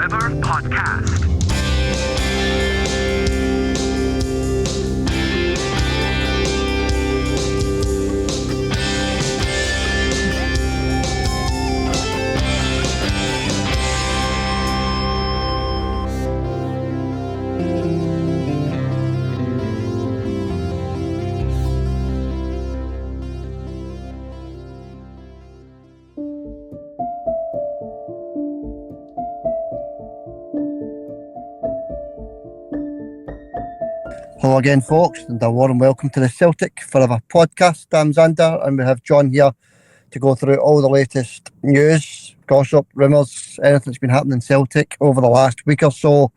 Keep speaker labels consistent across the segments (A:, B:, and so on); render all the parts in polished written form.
A: River Podcast.
B: Hello again, folks, and a warm welcome to the Celtic Forever podcast. I'm Xander, and we have John here to go through all the latest news, gossip, rumours, anything that's been happening in Celtic over the last week or so.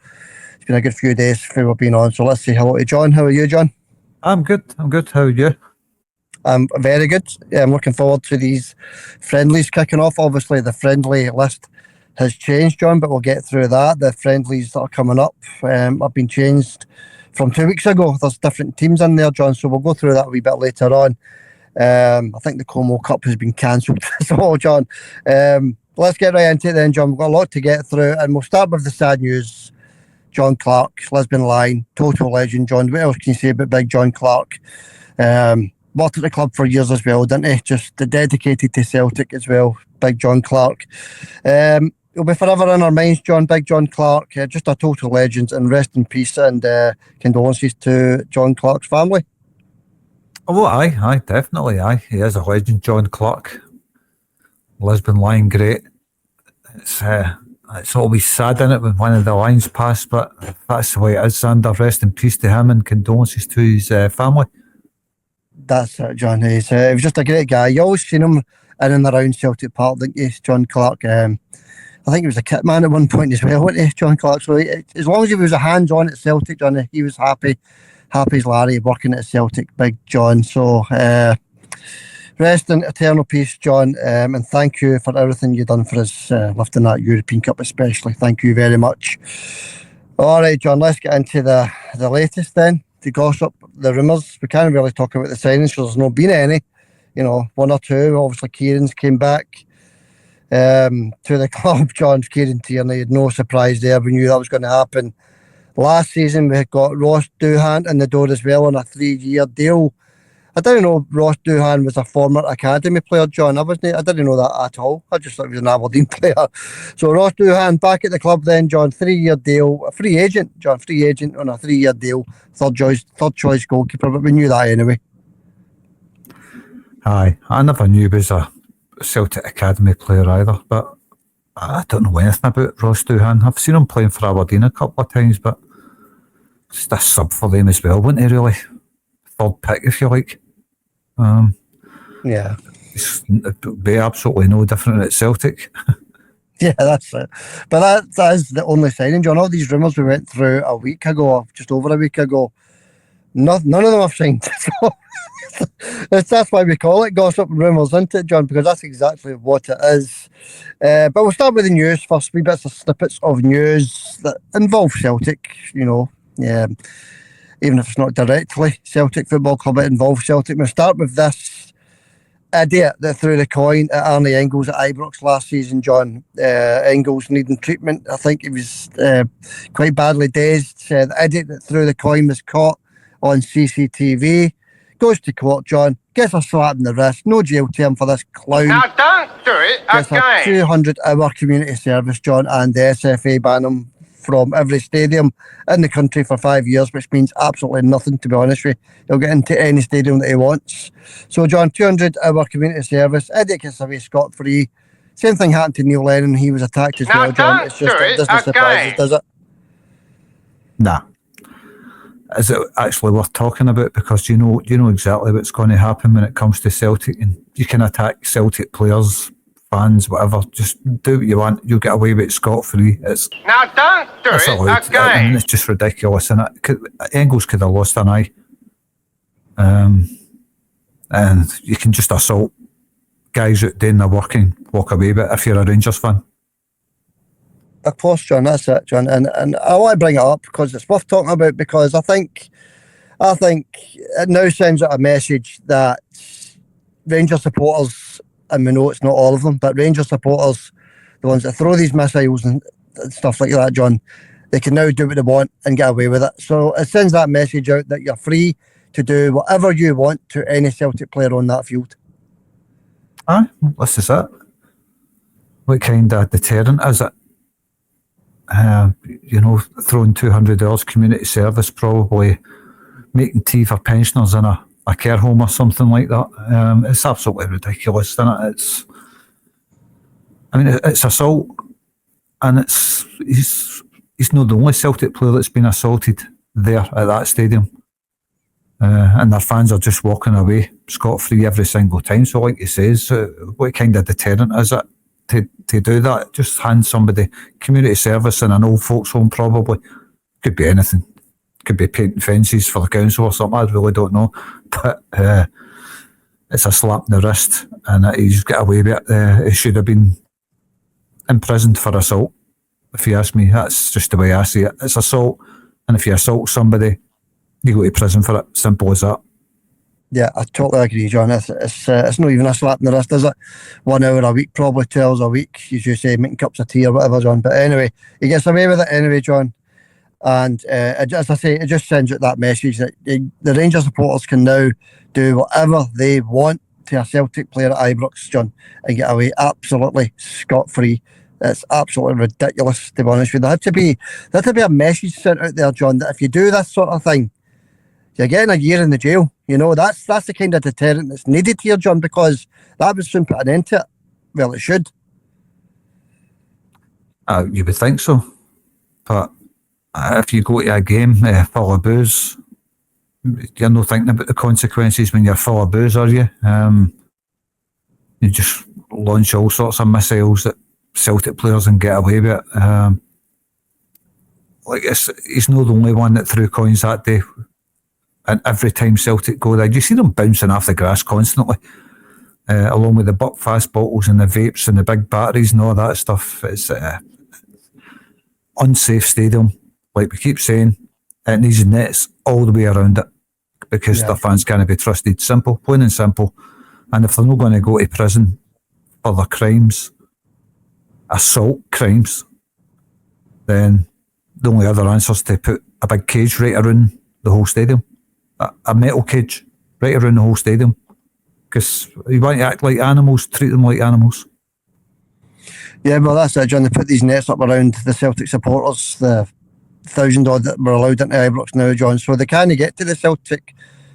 B: It's been a good few days since we've been on, so let's say hello to John. How are you, John?
C: I'm good. How are you?
B: I'm very good. Yeah, I'm looking forward to these friendlies kicking off. Obviously, the friendly list has changed, John, but we'll get through that. The friendlies that are coming up have been changed from 2 weeks ago. There's different teams in there, John, so we'll go through that a wee bit later on. I think the Como Cup has been cancelled as well, John. Let's get right into it then, John. We've got a lot to get through, and we'll start with the sad news. John Clark, Lisbon Lion, total legend, John. What else can you say about big John Clark? Worked at the club for years as well, didn't he? Just dedicated to Celtic as well, big John Clark. He'll be forever in our minds, John. Big John Clark, just a total legend, and rest in peace, and condolences to John Clark's family.
C: Oh, aye, definitely, aye. He is a legend, John Clark. Lisbon Lion, great. It's always sad, in it, when one of the Lions pass, but that's the way it is, Xander. Rest in peace to him, and condolences to his family.
B: That's it, John. He was just a great guy. You always seen him in and around Celtic Park, didn't you, John Clark? I think he was a kit man at one point as well, wasn't he, John Clark? So as long as he was a hands-on at Celtic, John, he was happy as Larry working at Celtic, big John. So rest in eternal peace, John, and thank you for everything you've done for us, lifting that European Cup especially. Thank you very much. All right, John, let's get into the latest then, the gossip, the rumours. We can't really talk about the signings because there's not been any. You know, one or two. Obviously, Kieran's came back to the club. John, Kieran Tierney, had no surprise there. We knew that was going to happen. Last season we had got Ross Doohan in the door as well on a 3-year deal. I didn't know Ross Doohan was a former academy player, John. I didn't know that at all. I just thought he was an Aberdeen player. So Ross Doohan back at the club then, John. 3-year deal, a free agent, John. Free agent on a 3-year deal. Third choice goalkeeper, but we knew that anyway.
C: Aye, I never knew he was a Celtic Academy player either, but I don't know anything about Ross Doohan. I've seen him playing for Aberdeen a couple of times, but just a sub for them as well, wasn't he, really? Third pick, if you like.
B: Yeah.
C: It'd be absolutely no different at Celtic.
B: Yeah, that's it. But that is the only signing, John. All these rumours we went through a week ago, just over a week ago, none of them have signed. That's why we call it gossip and rumours, isn't it, John? Because that's exactly what it is. But we'll start with the news first. Wee bits of snippets of news that involve Celtic, you know. Even if it's not directly Celtic Football Club, it involves Celtic. We'll start with this idiot that threw the coin at Arnie Engels at Ibrox last season, John. Engels needing treatment. I think he was quite badly dazed. The idiot that threw the coin was caught on CCTV. Goes to court, John. Gets a slap in the wrist. No jail term for this clown.
A: Now don't do it
B: Gets
A: again.
B: a 200-hour community service, John, and the SFA ban him from every stadium in the country for 5 years, which means absolutely nothing, to be honest with you. He'll get into any stadium that he wants. So, John, 200-hour community service. Idiot gets away scot-free. Same thing happened to Neil Lennon. He was attacked as
A: Now
B: well, John.
A: don't
B: It's just
A: do
B: it
A: it
B: doesn't surprise
A: again.
B: us, does it?
C: Nah. Is it actually worth talking about? Because you know exactly what's going to happen when it comes to Celtic, and you can attack Celtic players, fans, whatever. Just do what you want. You'll get away with it scot-free.
A: Now don't do
C: It's
A: it
C: allowed.
A: again.
C: I mean, it's just ridiculous. And Engels could have lost an eye. And you can just assault guys out doing their work and walk away with it if you're a Rangers fan.
B: Of course, John, that's it, John. And I want to bring it up because it's worth talking about, because I think it now sends out a message that Rangers supporters, and we know it's not all of them, but Rangers supporters, the ones that throw these missiles and and stuff like that, John, they can now do what they want and get away with it. So it sends that message out that you're free to do whatever you want to any Celtic player on that field.
C: Aye, this is it. What kind of deterrent is it? Throwing $200 community service, probably making tea for pensioners in a care home or something like that. It's absolutely ridiculous, isn't it? It's assault, and he's not the only Celtic player that's been assaulted there at that stadium. And their fans are just walking away scot-free every single time. So like he says, what kind of deterrent is it to do that? Just hand somebody community service in an old folks home, probably. Could be anything. Could be painting fences for the council or something. I really don't know. But it's a slap in the wrist, and he's got away with it. He should have been imprisoned for assault, if you ask me. That's just the way I see it. It's assault, and if you assault somebody, you go to prison for it. Simple as that.
B: Yeah, I totally agree, John. It's not even a slap in the wrist, is it? 1 hour a week, probably 2 hours a week, as you say, making cups of tea or whatever, John. But anyway, he gets away with it anyway, John. And as I say, it just sends out that message that the Rangers supporters can now do whatever they want to a Celtic player at Ibrox, John, and get away absolutely scot-free. It's absolutely ridiculous, to be honest with you. There had to be a message sent out there, John, that if you do this sort of thing, you're getting a year in the jail. That's the kind of deterrent that's needed here, John, because that would soon put an end to it. Well, it should.
C: You would think so. But if you go to a game full of booze, you're not thinking about the consequences when you're full of booze, are you? You just launch all sorts of missiles at Celtic players and get away with it. He's not the only one that threw coins that day. And every time Celtic go there, you see them bouncing off the grass constantly, along with the Buckfast bottles and the vapes and the big batteries and all that stuff. It's unsafe stadium, like we keep saying. It needs nets all the way around it because the fans can't be trusted. Simple, plain and simple. And if they're not going to go to prison for their crimes, assault crimes, then the only other answer is to put a big cage right around the whole stadium. A metal cage right around the whole stadium, because you want to act like animals, treat them like animals.
B: Yeah, well, that's it, John. They put these nets up around the Celtic supporters, the 1,000 odd that were allowed into Ibrox now, John, so they can't get to the Celtic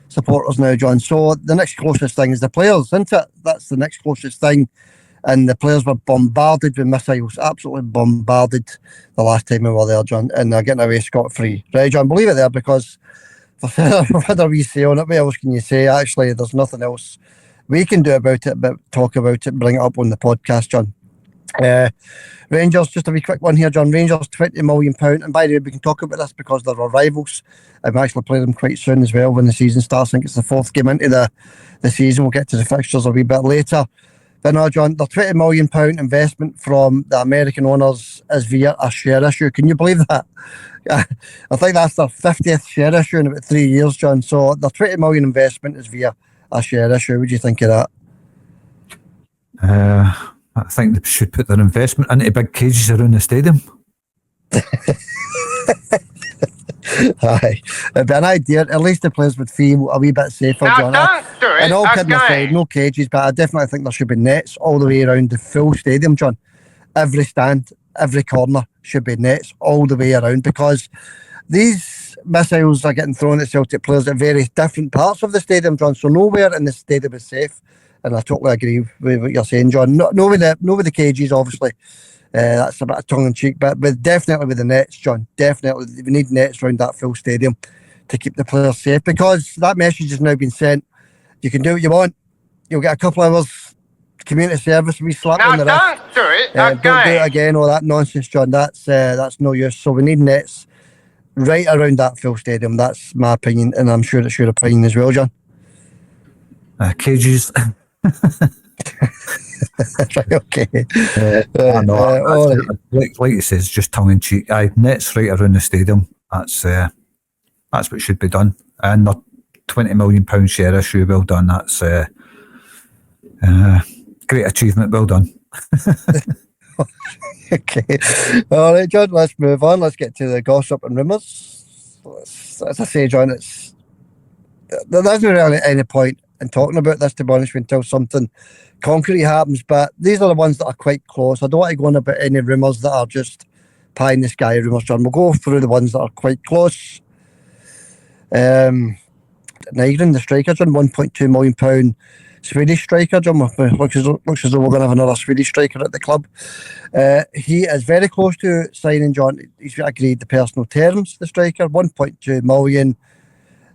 B: supporters now, John. So the next closest thing is the players, isn't it? That's the next closest thing. And the players were bombarded with missiles, absolutely bombarded the last time we were there, John, and they're getting away scot-free. Right, John, believe it there, because we've had a wee say on it. What else can you say? Actually, there's nothing else we can do about it but talk about it, bring it up on the podcast, John. Rangers, just a wee quick one here, John. Rangers, £20 million. And by the way, we can talk about this because they're our rivals. I'm actually playing them quite soon as well when the season starts. I think it's the 4th game into the season. We'll get to the fixtures a wee bit later. But no, John, the £20 million investment from the American owners is via a share issue. Can you believe that? I think that's their 50th share issue in about 3 years, John. So the £20 million investment is via a share issue. What do you think of that?
C: I think they should put their investment into big cages around the stadium.
B: Aye, it'd be an idea. At least the players would feel a wee bit safer,
A: Now
B: John.
A: don't do it
B: And all kidding aside, no cages, but I definitely think there should be nets all the way around the full stadium, John. Every stand, every corner should be nets all the way around, because these missiles are getting thrown at Celtic players at very different parts of the stadium, John. So nowhere in the stadium is safe. And I totally agree with what you're saying, John. No with the cages, obviously. That's a bit of tongue-in-cheek, but definitely with the nets, John. Definitely, we need nets around that full stadium to keep the players safe, because that message has now been sent. You can do what you want. You'll get a couple of hours community service, we slap
A: Now
B: on the wrist.
A: don't do it
B: Don't do it
A: again.
B: again, all that nonsense, John. That's no use. So we need nets right around that full stadium. That's my opinion, and I'm sure it's your opinion as well, John.
C: Cages.
B: Right, okay.
C: I know.
B: All right.
C: Like you say, it's just tongue in cheek. Nets right around the stadium. That's what should be done. And the £20 million share issue, well done. That's great achievement. Well done.
B: Okay. All right, John, let's move on. Let's get to the gossip and rumours. As I say, John, there isn't really any point in talking about this, to be honest, until something concrete happens. But these are the ones that are quite close. I don't want to go on about any rumours that are just pie in the sky rumours, John. We'll go through the ones that are quite close. Nygren, the striker, John, £1.2 million Swedish striker, John. Looks as though we're going to have another Swedish striker at the club. He is very close to signing, John. He's agreed the personal terms, the striker, 1.2 million.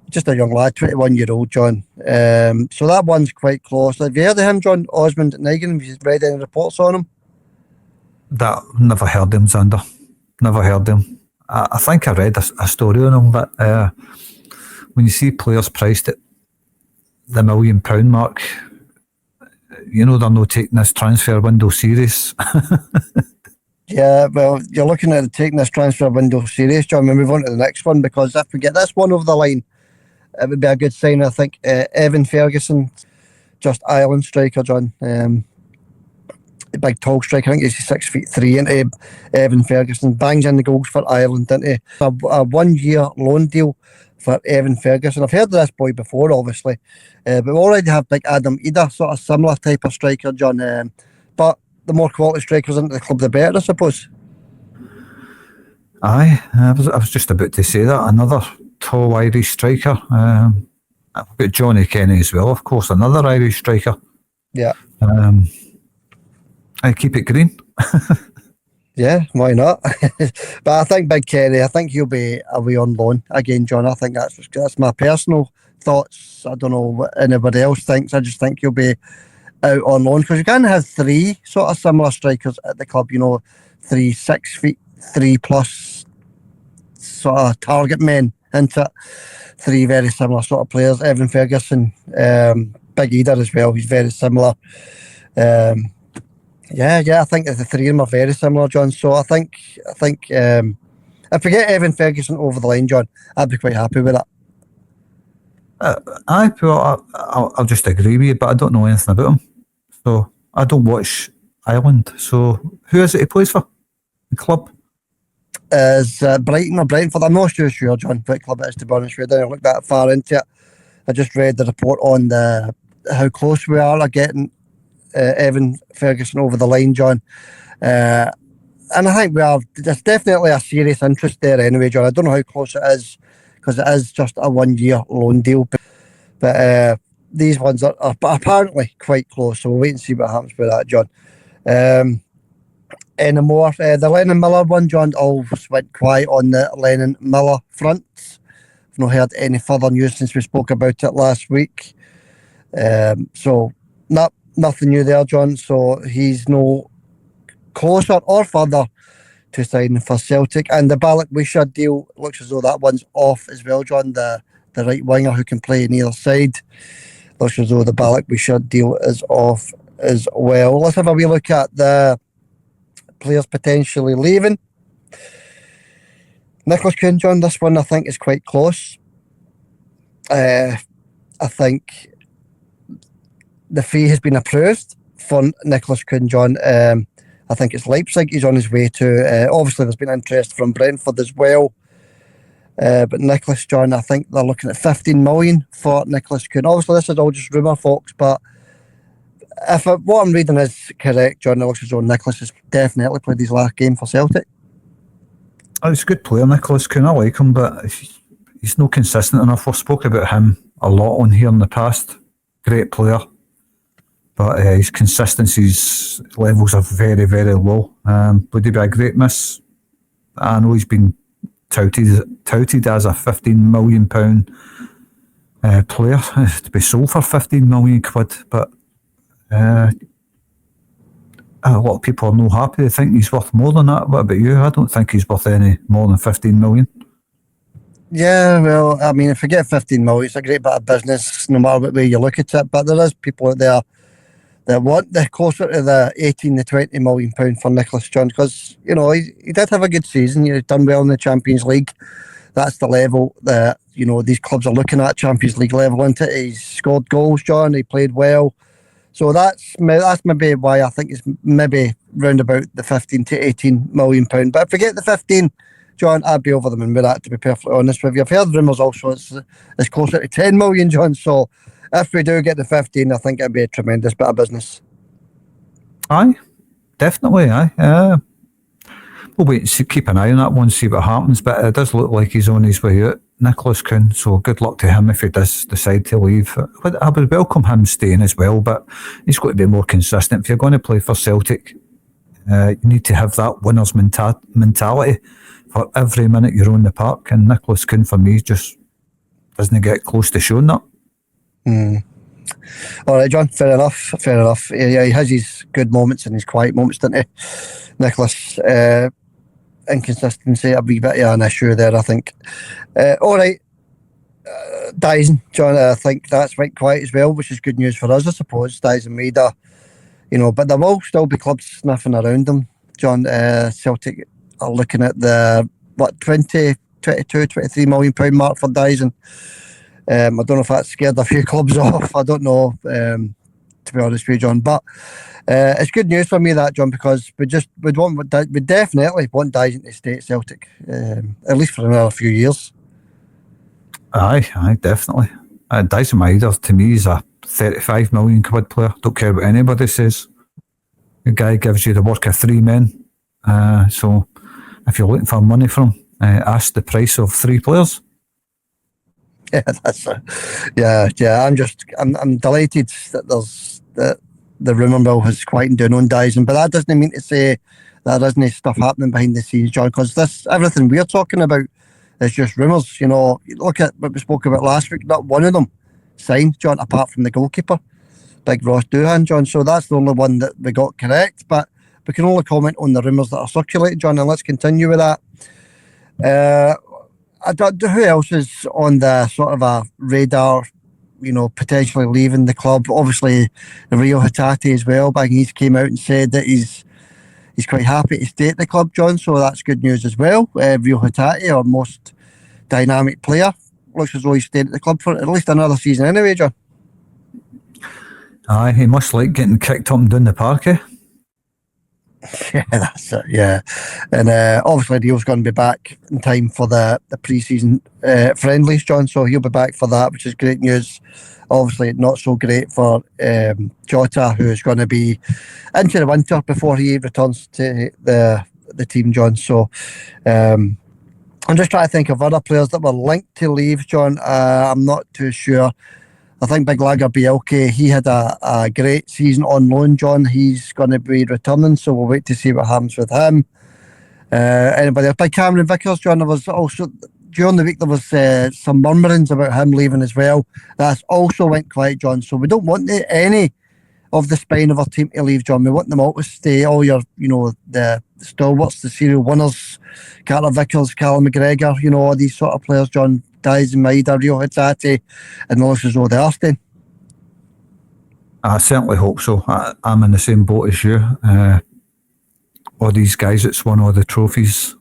B: Just a young lad, 21-year-old, John. So that one's quite close. Have you heard of him, John? Osmond Nygren? Have you read any reports on him?
C: That never heard him, Xander. Never heard him. I think I read a story on him, but when you see players priced at the £1 million mark, you know they're not taking this transfer window serious.
B: Yeah, well, you're looking at taking this transfer window serious, John. We'll move on to the next one, because if we get this one over the line, it would be a good sign, I think. Evan Ferguson, just Ireland striker, John. Big tall striker, I think he's 6'3", and Evan Ferguson bangs in the goals for Ireland, didn't he? A 1-year loan deal for Evan Ferguson. I've heard of this boy before, obviously, but we already have big Adam Ida, sort of similar type of striker, John. But the more quality strikers into the club, the better, I suppose.
C: Aye, I was just about to say that. Another tall Irish striker. I've got Johnny Kenny as well, of course, another Irish striker.
B: Yeah.
C: I keep it green.
B: Yeah, why not? But I think Big Kenny, I think he'll be away on loan again, John. I think that's my personal thoughts. I don't know what anybody else thinks. I just think he'll be out on loan, because you can have three sort of similar strikers at the club, 3 6'3" plus sort of target men into it. 3 very similar sort of players. Evan Ferguson, Big Eder as well, he's very similar. Yeah, I think the 3 of them are very similar, John. So I think if we get Evan Ferguson over the line, John, I'd be quite happy with that.
C: I'll just agree with you, but I don't know anything about him. So I don't watch Ireland. So who is it he plays for? The club?
B: Is Brighton or Brentford? I'm not too sure, John, what club it is, to be honest with you. I didn't look that far into it. I just read the report on how close we are getting Evan Ferguson over the line, John. And I think there's definitely a serious interest there anyway, John. I don't know how close it is, because it is just a 1-year loan deal. But these ones are apparently quite close, so we'll wait and see what happens with that, John. Any more? The Lennon Miller one, John, always went quiet on the Lennon Miller front. I've not heard any further news since we spoke about it last week. So nothing new there, John. So he's no closer or further to signing for Celtic. And the Balak-Wisha deal looks as though that one's off as well, John. The right winger who can play on either side. Looks as though the Balak-Wisha deal is off as well. Let's have a wee look at the players potentially leaving. Nicholas Kuhn, John, this one I think is quite close. I think the fee has been approved for Nicholas Kuhn, John. I think it's Leipzig he's on his way to. Obviously, there's been interest from Brentford as well. But Nicholas, John, I think they're looking at 15 million for Nicholas Kuhn. Obviously, this is all just rumour, folks, but if what I'm reading is correct, John, it looks as though Nicholas has definitely played his last game for Celtic.
C: Oh, he's a good player, Nicholas Kuhn. I like him, but he's not consistent enough. We've spoke about him a lot on here in the past. Great player, but his consistency's levels are very, very low. Would he be a great miss? I know he's been touted as a £15 million player to be sold for 15 million quid, but a lot of people are not happy. They think he's worth more than that. What about you? I don't think he's worth any more than 15 million.
B: Yeah, well, I mean, if you get 15 million, it's a great bit of business, no matter what way you look at it. But there is people out there that want the closer to the 18 to 20 million pound for Nicholas John, because he did have a good season. He's done well in the Champions League. That's the level that these clubs are looking at, Champions League level, isn't it? He's scored goals, John. He played well. So that's maybe why I think it's maybe round about the 15 to 18 million pound. But if we get the 15, John, I'd be over the moon with that, to be perfectly honest with you. I've heard rumours also it's closer to 10 million, John. So if we do get the 15, I think it'd be a tremendous bit of business.
C: Aye, definitely, aye. We'll wait and see, keep an eye on that one, see what happens. But it does look like he's on his way out, Nicholas Kuhn. So good luck to him if he does decide to leave. I would welcome him staying as well, but he's got to be more consistent. If you're going to play for Celtic, you need to have that winner's mentality for every minute you're on the park. And Nicholas Kuhn, for me, just doesn't get close to showing that.
B: All right, John, fair enough. Yeah, he has his good moments and his quiet moments, doesn't he, Nicholas? Inconsistency, a wee bit of an issue there, I think. All right, Dyson, John, I think that's went quiet as well, which is good news for us, I suppose. Dyson Maida, but there will still be clubs sniffing around them, John. Celtic are looking at the 20, 22, 23 million pound mark for Dyson. I don't know if that scared a few clubs off. I don't know, to be honest with you, John. But it's good news for me, that, John, because we definitely want Dyson to stay at Celtic, at least for another few years.
C: Aye, definitely. Dyson Maida, to me, is a 35 million quid player. Don't care what anybody says. The guy gives you the work of 3 men. So if you're looking for money from him, ask the price of 3 players.
B: Yeah, that's I'm delighted that there's the rumour mill has quietened down on Dyson, but that doesn't mean to say that there isn't stuff happening behind the scenes, John, because everything we're talking about is just rumours. Look at what we spoke about last week. Not one of them signed, John, apart from the goalkeeper, Big Ross Doohan, John. So that's the only one that we got correct, but we can only comment on the rumours that are circulating, John, and let's continue with that. Who else is on the sort of a radar, potentially leaving the club? Obviously, Rio Hatate as well, but he's came out and said that he's quite happy to stay at the club, John, so that's good news as well. Rio Hatate, our most dynamic player, looks as though he's staying at the club for at least another season anyway, John.
C: Aye, he must like getting kicked up and down the park, eh?
B: Yeah, that's it, yeah. And obviously Rio's going to be back in time for the pre-season friendlies, John, so he'll be back for that, which is great news. Obviously not so great for Jota, who's going to be into the winter before he returns to the team, John. So I'm just trying to think of other players that were linked to leave, John. I'm not too sure. I think Big Lager Bielke, he had a great season on loan, John. He's going to be returning, so we'll wait to see what happens with him. Anybody else? By Cameron Vickers, John, there was also, during the week, there was some murmurings about him leaving as well. That's also went quiet, John. So we don't want any of the spine of our team to leave, John. We want them all to stay, all your, the stalwarts, the serial winners, Carter Vickers, Callum McGregor, all these sort of players, John. Dyson Maida, Rio Hatate, and Lewis as well, they are staying.
C: I certainly hope so. I'm in the same boat as you. All these guys that's won all the trophies,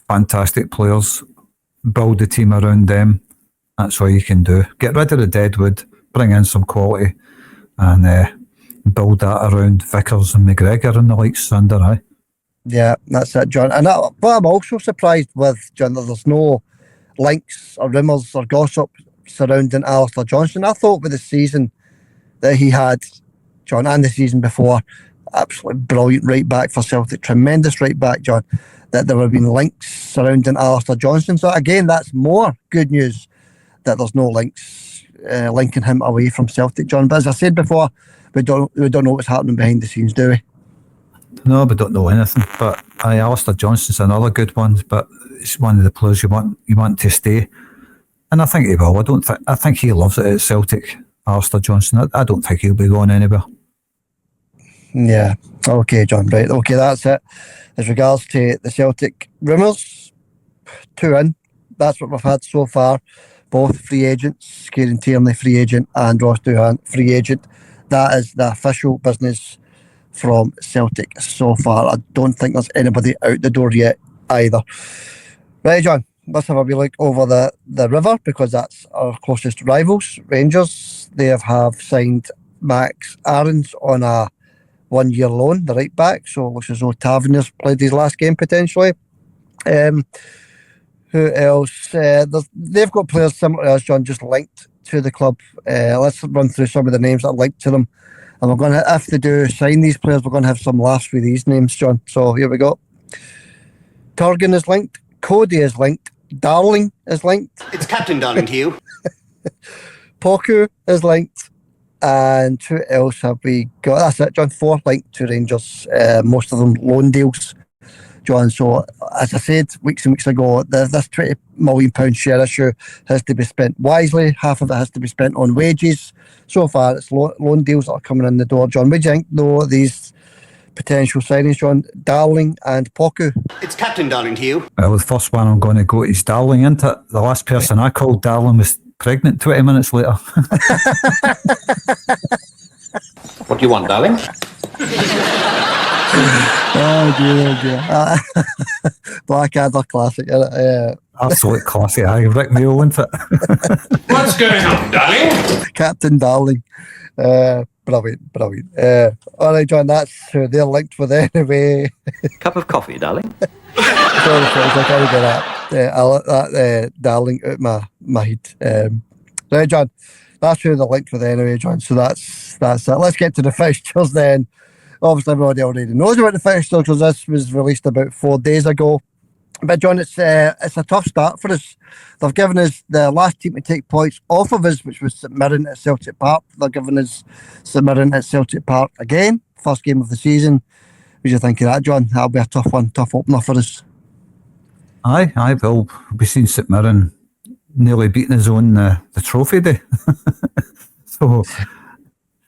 C: fantastic players. Build the team around them. That's all you can do. Get rid of the deadwood, bring in some quality, and build that around Vickers and McGregor and the likes under. Aye.
B: Yeah, that's it, John. And what I'm also surprised with, John, that there's no links or rumours or gossip surrounding Alistair Johnston. I thought with the season that he had, John, and the season before, absolutely brilliant right back for Celtic, tremendous right back, John, that there have been links surrounding Alistair Johnston. So again, that's more good news that there's no links linking him away from Celtic, John. But as I said before, we don't know what's happening behind the scenes, do we?
C: No, we don't know anything. But Alistair Johnston's another good one. But it's one of the players you want to stay, and I think he will. I think he loves it at Celtic. Alistair Johnston. I don't think he'll be going anywhere.
B: Yeah. Okay, John. Right. Okay, that's it. As regards to the Celtic rumours, 2 in. That's what we've had so far. Both free agents, Kieran Tierney, free agent, and Ross Doohan, free agent. That is the official business from Celtic so far. I don't think there's anybody out the door yet either. Right, John, let's have a wee look over the river, because that's our closest rivals, Rangers. They have signed Max Aarons on a 1-year loan, the right back. So it looks as though Tavernier's played his last game potentially. Who else? They've got players similar to us, John, just linked to the club. Let's run through some of the names that are linked to them. And we're going to, if they do sign these players, we're going to have some laughs with these names, John. So here we go. Turgan is linked. Cody is linked. Darling is linked.
D: It's Captain Darling to you.
B: Poku is linked. And who else have we got? That's it, John. 4 linked to Rangers. Most of them loan deals, John. So, as I said weeks and weeks ago, this £20 million share issue has to be spent wisely. Half of it has to be spent on wages. So far, it's loan deals that are coming in the door, John. What do you think, though, these potential signings, John? Darling and Poku.
D: It's Captain Darling to you.
C: Well, the first one I'm going to go is Darling, isn't it? The last person I called Darling was pregnant 20 minutes later.
D: What do you want, darling?
B: Oh dear. Blackadder classic, isn't it?
C: Absolute classic. Rick Mail, isn't it?
A: What's going on, darling?
B: Captain Darling. Brilliant. All right, John, that's who they're linked with anyway.
E: Cup of coffee, darling.
B: Sorry, folks, I can't get I'll let that Darling out my head. Right, John, that's who they're linked with anyway, John. So that's it. Let's get to the fixtures then. Obviously, everybody already knows about the fixtures because this was released about 4 days ago. But John, it's a tough start for us. They've given us the last team to take points off of us, which was St Mirren at Celtic Park. They're giving us St Mirren at Celtic Park again, first game of the season. What do you think of that, John? That'll be a tough one, tough opener for us.
C: Aye, well, we've seen St Mirren nearly beating his own the trophy day. So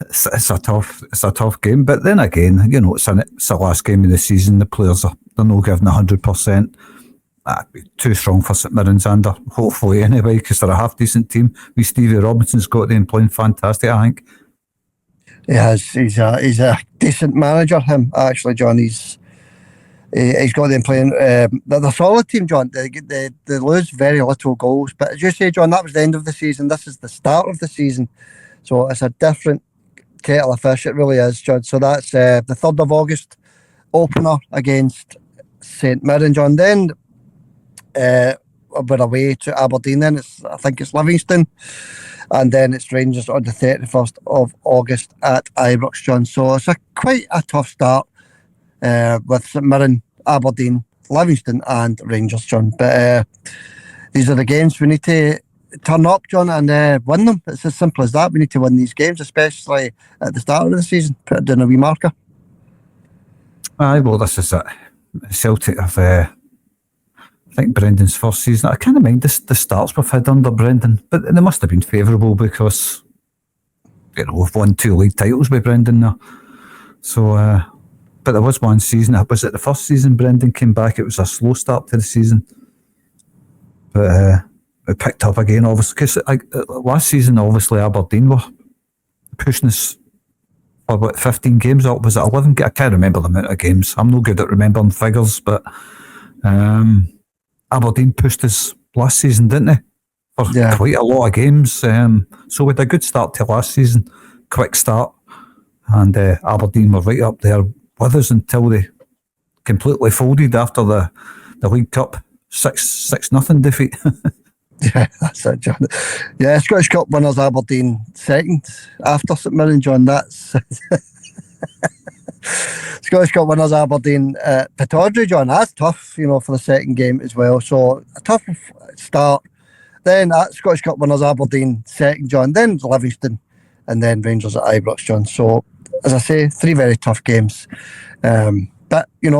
C: it's a tough game. But then again, it's the last game of the season. The players they're not giving 100%. That'd be too strong for St Mirren, Xander. Hopefully, anyway, because they're a half decent team. Stevie Robinson's got them playing fantastic, I think.
B: He has. He's a decent manager. Him actually, John. He's got them playing. They're a solid team, John. They lose very little goals. But as you say, John, that was the end of the season. This is the start of the season. So it's a different kettle of fish. It really is, John. So that's the 3rd of August opener against St Mirren, John. Then we're away to Aberdeen. Then I think it's Livingston. And then it's Rangers on the 31st of August at Ibrox, John. So it's quite a tough start with St Mirren, Aberdeen, Livingston and Rangers, John. But these are the games we need to turn up, John, and win them. It's as simple as that. We need to win these games, especially at the start of the season. Put it down a wee marker.
C: Aye, well, this is it. Celtic have, I think, Brendan's first season. I can't mind the starts we've had under Brendan, but they must have been favourable because we've won 2 league titles with Brendan now. So, but there was one season. Was it the first season Brendan came back? It was a slow start to the season, but it picked up again. Obviously, because last season, obviously Aberdeen were pushing us for about 15 games. Or was it 11? I can't remember the amount of games. I'm no good at remembering figures, but Aberdeen pushed us last season, didn't they? For quite a lot of games. So we had a good start to last season, quick start, and Aberdeen were right up there with us until they completely folded after the League Cup 6-0 defeat.
B: Yeah, that's it, John. Yeah, Scottish Cup winners Aberdeen second after St Mirren, John. That's Scottish Cup winners Aberdeen Pittodrie, John. That's tough, for the second game as well. So a tough start. Then Scottish Cup winners Aberdeen second, John. Then Livingston, and then Rangers at Ibrox, John. So as I say, 3 very tough games. But we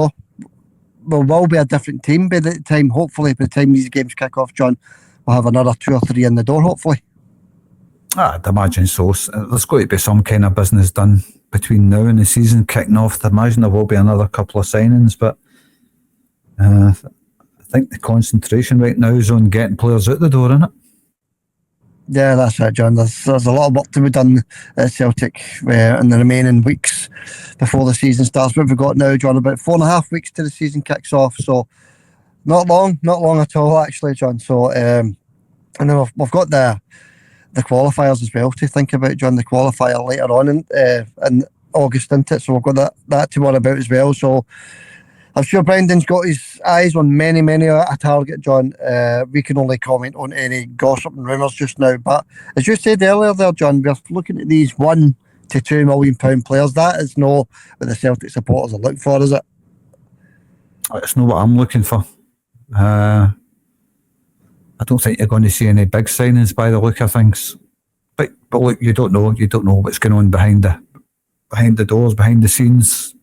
B: will be a different team by the time. Hopefully, by the time these games kick off, John, we'll have another 2 or 3 in the door, hopefully.
C: I'd imagine so. There's got to be some kind of business done between now and the season kicking off. I imagine there will be another couple of signings, but I think the concentration right now is on getting players out the door, isn't it?
B: Yeah, that's it, John. There's a lot of work to be done at Celtic in the remaining weeks before the season starts. What we've got now, John, about 4.5 weeks to the season kicks off. So not long at all, actually, John. So and then we've got the qualifiers as well to think about, John. The qualifier later on in August, isn't it? So we've got that to worry about as well. So I'm sure Brendan's got his eyes on many a target, John. We can only comment on any gossip and rumours just now. But as you said earlier there, John, we're looking at these £1 to £2 million players. That is not what the Celtic supporters are looking for, is it?
C: It's not what I'm looking for. I don't think you're going to see any big signings by the look of things. But look, you don't know what's going on behind the doors, behind the scenes.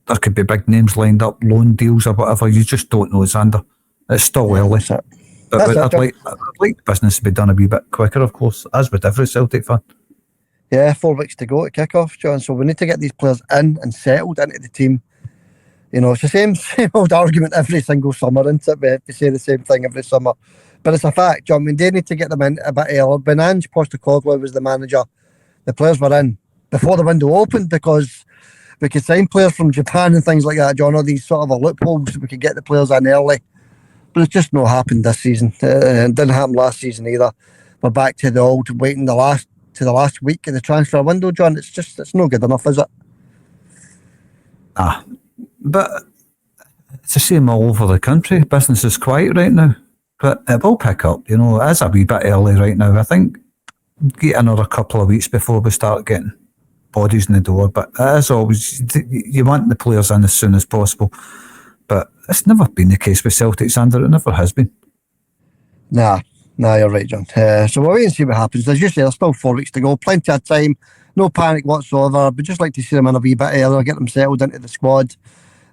C: There could be big names lined up, loan deals or whatever. You just don't know, Xander. It's still early. But I'd like business to be done a wee bit quicker, of course, as with every Celtic fan.
B: Yeah, 4 weeks to go to kick off, John. So we need to get these players in and settled into the team. You know, it's the same old argument every single summer, isn't it? We say the same thing every summer. But it's a fact, John. We do need to get them in a bit earlier. When Ange Postecoglou was the manager, the players were in before the window opened because we could sign players from Japan and things like that, John. All these sort of loopholes, we could get the players in early. But it's just not happened this season. It didn't happen last season either. We're back to the old waiting the last week of the transfer window, John. It's not good enough, is it?
C: But it's the same all over the country. Business is quiet right now. But it will pick up, you know. It is a wee bit early right now. I think get another couple of weeks before we start getting bodies in the door. But as always, you want the players in as soon as possible. But it's never been the case with Celtic, Xander. It never has been.
B: Nah, you're right, John. So we'll wait and see what happens. As you say, there's still 4 weeks to go. Plenty of time. No panic whatsoever. But just like to see them in a wee bit earlier, get them settled into the squad.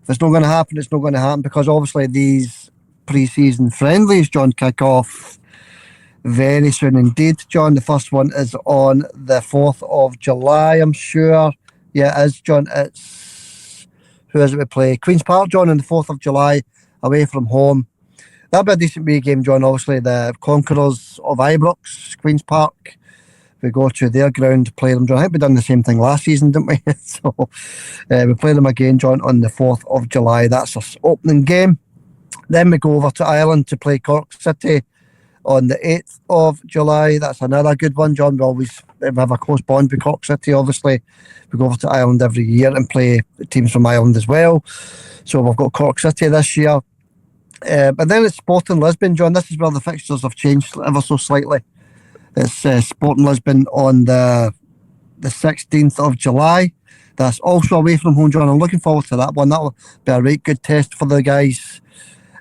B: If it's not going to happen, it's not going to happen because obviously these pre-season friendlies, John, kick off very soon indeed, John. The first one is on the 4th of July, I'm sure. Yeah, it is, John. Who is it we play? Queen's Park, John, on the 4th of July, away from home. That'll be a decent wee game, John. Obviously, the conquerors of Ibrox, Queen's Park. We go to their ground to play them, John. I think we done the same thing last season, didn't we? So we play them again, John, on the 4th of July. That's our opening game. Then we go over to Ireland to play Cork City on the 8th of July. That's another good one, John. We have a close bond with Cork City, obviously. We go over to Ireland every year and play teams from Ireland as well. So we've got Cork City this year. But then it's Sporting Lisbon, John. This is where the fixtures have changed ever so slightly. It's Sporting Lisbon on the 16th of July. That's also away from home, John. I'm looking forward to that one. That'll be a right good test for the guys.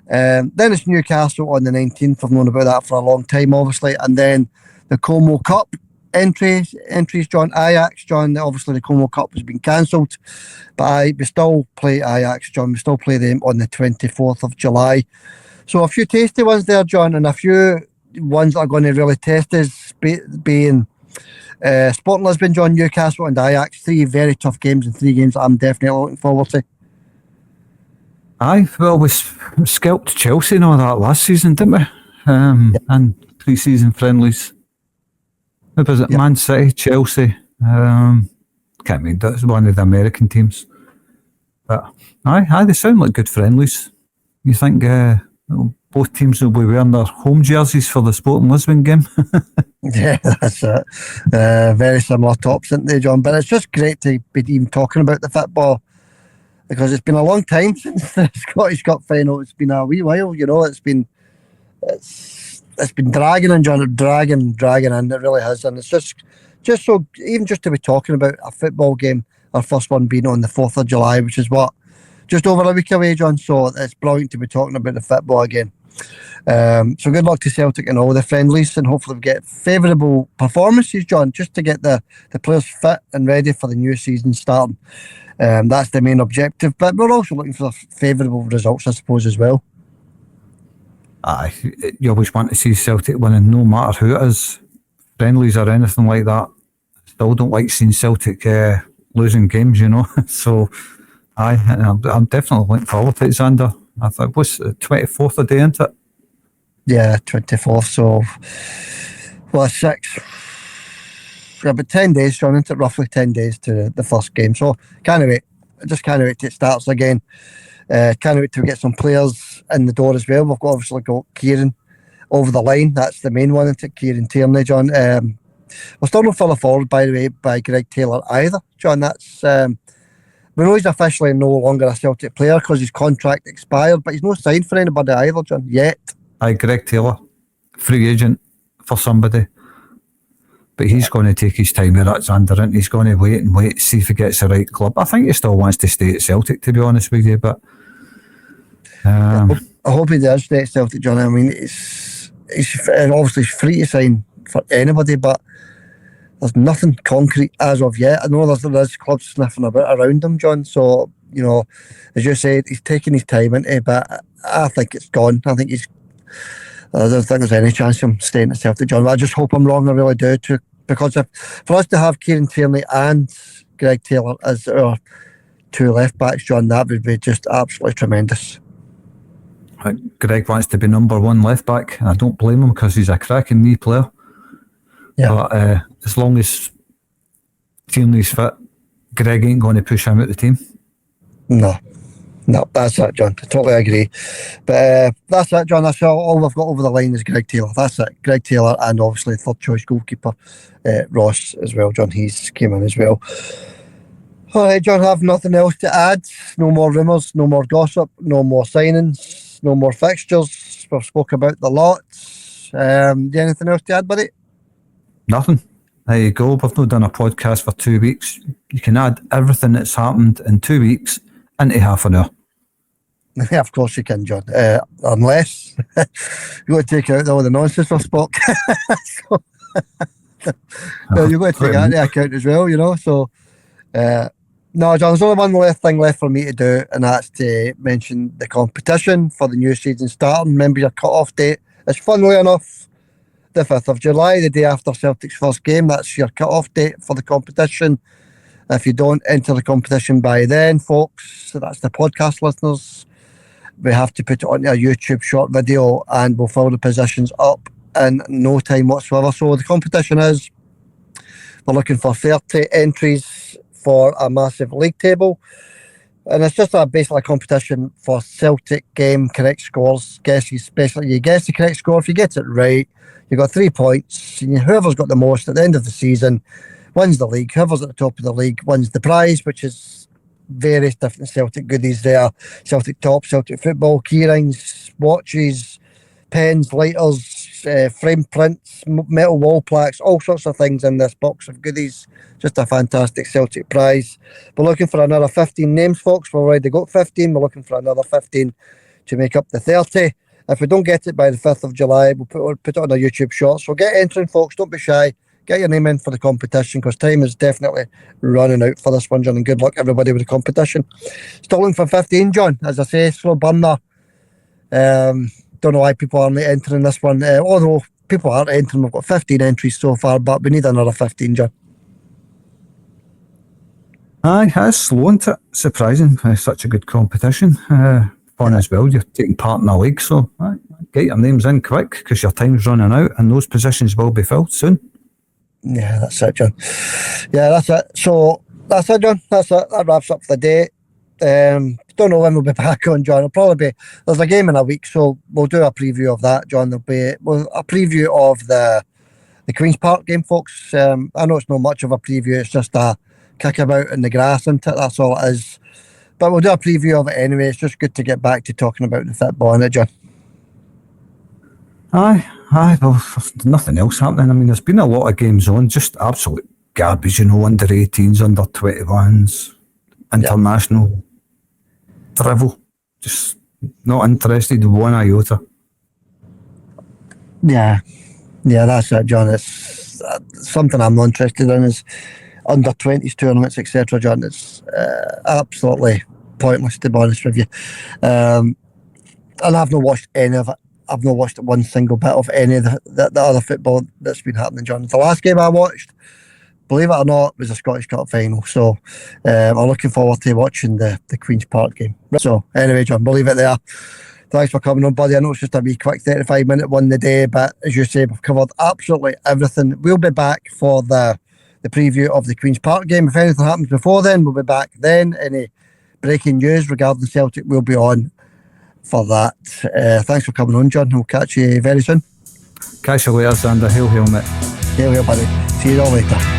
B: Then it's Newcastle on the 19th. I've known about that for a long time, obviously. And then the Como Cup entries, John. Ajax, John. Obviously, the Como Cup has been cancelled. But we still play Ajax, John. We still play them on the 24th of July. So a few tasty ones there, John, and a few ones that are going to really test us being Sporting Lisbon, John, Newcastle and Ajax. 3 very tough games and 3 games that I'm definitely looking forward to.
C: Aye, well, we scalped Chelsea and all that last season, didn't we? And pre-season friendlies. What was it? Yep. Man City, Chelsea. Can't remember. That's one of the American teams. But aye, they sound like good friendlies. You think both teams will be wearing their home jerseys for the Sporting Lisbon game?
B: Yeah, that's it. Very similar tops, isn't they, John? But it's just great to be even talking about the football because it's been a long time since the Scottish Cup final. It's been a wee while, you know. It's been dragging in, John, dragging in. It really has, and it's just so even just to be talking about a football game. Our first one being on the 4th of July, which is just over a week away, John. So it's brilliant to be talking about the football again. So good luck to Celtic and all the friendlies, and hopefully we get favourable performances, John, just to get the players fit and ready for the new season starting. That's the main objective, but we're also looking for favourable results, I suppose, as well.
C: Aye, you always want to see Celtic winning, no matter who it is, friendlies or anything like that. Still don't like seeing Celtic losing games, you know. So, aye, I'm definitely looking forward to it, Xander. I thought, what's the 24th of day, isn't it?
B: Yeah, 24th. So, well, 6. About 10 days, John, isn't it? Roughly 10 days to the first game. So, can't wait. I just can't wait till it starts again. Can't wait to get some players in the door as well. We've obviously got Kieran over the line. That's the main one, isn't it? Kieran Tierney, John. we're still not further forward, by the way, by Greg Taylor either, John. That's we know he's officially no longer a Celtic player because his contract expired, but he's not signed for anybody either, John, yet.
C: Aye, Greg Taylor, free agent for somebody. But he's going to take his time with Alexander, and he's going to wait and wait to see if he gets the right club. I think he still wants to stay at Celtic, to be honest with you, but
B: I hope he does stay at Celtic, John. I mean, he's obviously free to sign for anybody, but there's nothing concrete as of yet. I know there's clubs sniffing about around him, John. So, you know, as you said, he's taking his time into it, but I think it's gone. I don't think there's any chance of him staying at Celtic, John. But I just hope I'm wrong, I really do, too. Because for us to have Kieran Tierney and Greg Taylor as our two left backs, John, that would be just absolutely tremendous.
C: Greg wants to be number one left back, and I don't blame him because he's a cracking wee player. Yeah. But as long as Tierney's fit, Greg ain't going to push him out the team.
B: No, that's it, John. I totally agree. But that's it, John. That's all we've got over the line is Greg Taylor. That's it. Greg Taylor, and obviously third choice goalkeeper Ross as well, John. He's came in as well. All right, John, I have nothing else to add. No more rumours, no more gossip, no more signings, no more fixtures. We've spoke about the lot. Anything else to add, buddy?
C: Nothing. There you go. We've not done a podcast for 2 weeks. You can add everything that's happened in 2 weeks into half an hour.
B: Yeah, of course you can, John. Unless you got to take out all the nonsense we've spoke. You've got to take that into account as well, you know. So, no, John, there's only one thing left for me to do, and that's to mention the competition for the new season starting. Remember your cut-off date. It's funnily enough the 5th of July, the day after Celtic's first game. That's your cut-off date for the competition. If you don't enter the competition by then, folks, so that's the podcast listeners, we have to put it onto a YouTube short video and we'll fill the positions up in no time whatsoever. So the competition is, we're looking for 30 entries for a massive league table. And it's just basically a competition for Celtic game correct scores. Basically, you guess the correct score. If you get it right, you got 3 points. And whoever's got the most at the end of the season wins the league. Whoever's at the top of the league wins the prize, which is various different Celtic goodies there. Celtic top, Celtic football, keyrings, watches, pens, lighters, frame prints, metal wall plaques, all sorts of things in this box of goodies. Just a fantastic Celtic prize. We're looking for another 15 names, folks. We've already got 15. We're looking for another 15 to make up the 30. If we don't get it by the 5th of July, we'll put it on our YouTube shorts. So get entering, folks. Don't be shy. Get your name in for the competition because time is definitely running out for this one, John. And good luck, everybody, with the competition. Still looking for 15, John. As I say, slow burner. Don't know why people aren't entering this one. Although people aren't entering, we've got 15 entries so far, but we need another 15, John.
C: Aye, that's slow, isn't it? Surprising. Such a good competition. Fun as well. You're taking part in a league, so get your names in quick because your time's running out and those positions will be filled soon.
B: Yeah, that's it, John. Yeah, that's it. So that's it, John. That's it. That wraps up the day. Don't know when we'll be back on, John. It'll probably be, there's a game in a week, so we'll do a preview of that, John. There'll be a preview of the Queen's Park game, folks. I know it's not much of a preview. It's just a kick about in the grass, isn't it? That's all it is. But we'll do a preview of it anyway. It's just good to get back to talking about the football, isn't it, John?
C: Aye, well, there's nothing else happening. I mean, there's been a lot of games on, just absolute garbage, you know, under 18s, under 21s, international drivel. Just not interested one iota. Yeah,
B: that's it, John. It's something I'm not interested in is under 20s tournaments, etc., John. It's absolutely pointless, to be honest with you. And I've not watched any of it. I've not watched one single bit of any of the other football that's been happening, John. The last game I watched, believe it or not, was a Scottish Cup final. So I'm looking forward to watching the Queen's Park game. So anyway, John, we'll leave it there. Thanks for coming on, buddy. I know it's just a wee quick 35-minute one today, but as you say, we've covered absolutely everything. We'll be back for the preview of the Queen's Park game. If anything happens before then, we'll be back then. Any breaking news regarding Celtic, we'll be on for that. Thanks for coming on, John. We'll catch you very soon.
C: Catch you later, Xander. Hail, mate.
B: Take care, buddy. See you all later.